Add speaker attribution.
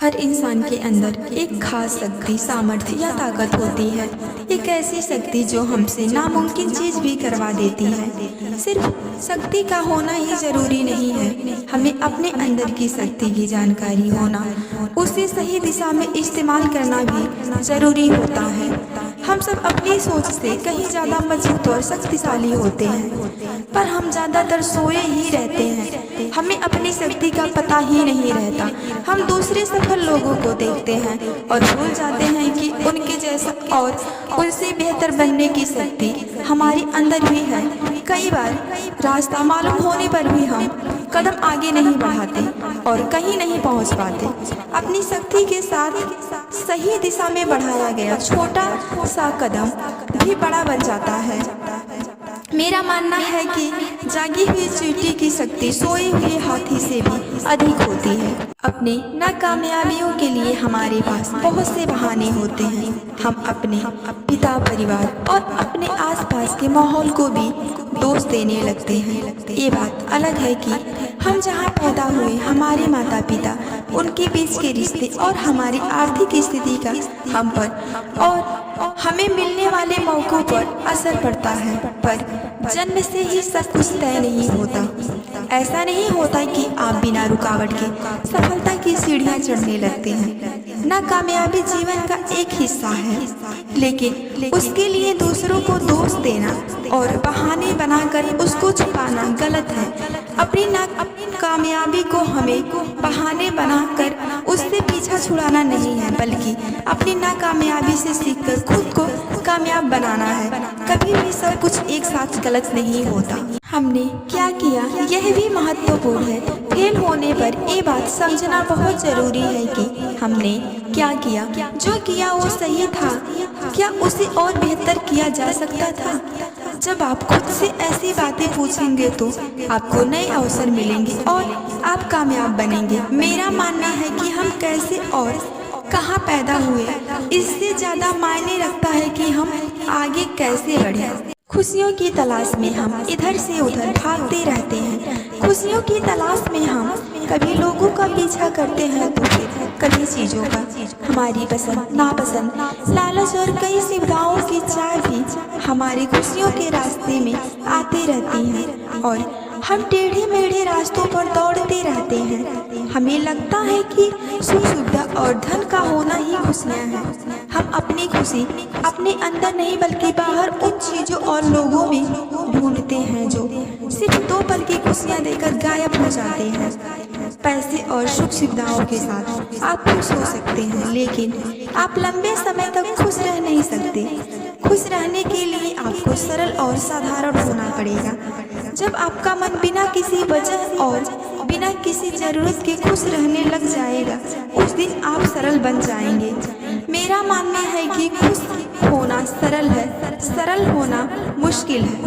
Speaker 1: हर इंसान के अंदर एक खास शक्ति, सामर्थ्य या ताकत होती है। एक ऐसी शक्ति जो हमसे नामुमकिन चीज़ भी करवा देती है। सिर्फ शक्ति का होना ही ज़रूरी नहीं है, हमें अपने अंदर की शक्ति की जानकारी होना, उसे सही दिशा में इस्तेमाल करना भी ज़रूरी होता है। हम सब अपनी सोच से कहीं ज़्यादा मजबूत और शक्तिशाली होते हैं, पर हम ज़्यादातर सोए ही रहते हैं। हमें अपनी शक्ति का पता ही नहीं रहता। हम दूसरे सफल लोगों को देखते हैं और भूल जाते हैं कि उनके जैसा और उनसे बेहतर बनने की शक्ति हमारे अंदर भी है। कई बार रास्ता मालूम होने पर भी हम कदम आगे नहीं बढ़ाते और कहीं नहीं पहुंच पाते। अपनी शक्ति के साथ सही दिशा में बढ़ाया गया छोटा सा कदम भी बड़ा बन जाता है। मेरा मानना है कि जागी हुई चींटी की शक्ति सोए हुए हाथी से भी अधिक होती है। अपने नाकामयाबियों के लिए हमारे पास बहुत से बहाने होते हैं। हम अपने पिता, परिवार और अपने आसपास के माहौल को भी दोष देने लगते हैं। ये बात अलग है कि हम जहाँ पैदा हुए, हमारे माता पिता, उनके बीच के रिश्ते और हमारी आर्थिक स्थिति का हम पर और हमें मिलने वाले मौक़ों पर असर पड़ता है। पर जन्म से ही सब कुछ तय नहीं होता। ऐसा नहीं होता कि आप बिना रुकावट के सफलता की सीढ़ियां चढ़ने लगते हैं। नाकामयाबी जीवन का एक हिस्सा है, लेकिन उसके लिए दूसरों को दोष देना और बहाने बनाकर उसको छुपाना गलत है। अपनी नाकामयाबी को हमें बहाने बनाकर उससे पीछा छुड़ाना नहीं है, बल्कि अपनी नाकामयाबी से सीखकर खुद को कामयाब बनाना है। कभी भी सब कुछ एक साथ गलत नहीं होता। हमने क्या किया यह भी महत्वपूर्ण है। फेल होने पर ये बात समझना बहुत ज़रूरी है कि हमने क्या किया। जो किया वो सही था, क्या उसे और बेहतर किया जा सकता था? जब आप खुद से ऐसी बातें पूछेंगे तो आपको नए अवसर मिलेंगे और आप कामयाब बनेंगे। मेरा मानना है कि हम कैसे और कहाँ पैदा हुए, इससे ज़्यादा मायने रखता है कि हम आगे कैसे बढ़ें। खुशियों की तलाश में हम इधर से उधर भागते रहते हैं। खुशियों की तलाश में हम कभी लोगों का पीछा करते हैं तो फिर कभी चीज़ों का। हमारी पसंद, नापसंद, लालच और कई सुविधाओं की चाह भी हमारी खुशियों के रास्ते में आती रहती हैं और हम टेढ़े मेढ़े रास्तों पर दौड़ते रहते हैं। हमें लगता है कि सुख, सुविधा और धन का होना ही खुशियाँ हैं। हम अपनी खुशी अपने अंदर नहीं बल्कि बाहर उन चीज़ों और लोगों में ढूंढते हैं जो सिर्फ 2 पल की खुशियाँ देकर गायब हो जाते हैं। पैसे और सुख सुविधाओं के साथ आप खुश हो सकते हैं, लेकिन आप लंबे समय तक खुश रह नहीं सकते। खुश रहने के लिए आपको सरल और साधारण होना पड़ेगा। जब आपका मन बिना किसी वजह और बिना किसी ज़रूरत के खुश रहने लग जाएगा, उस दिन आप सरल बन जाएंगे। मेरा मानना है कि खुश होना सरल है, सरल होना मुश्किल है।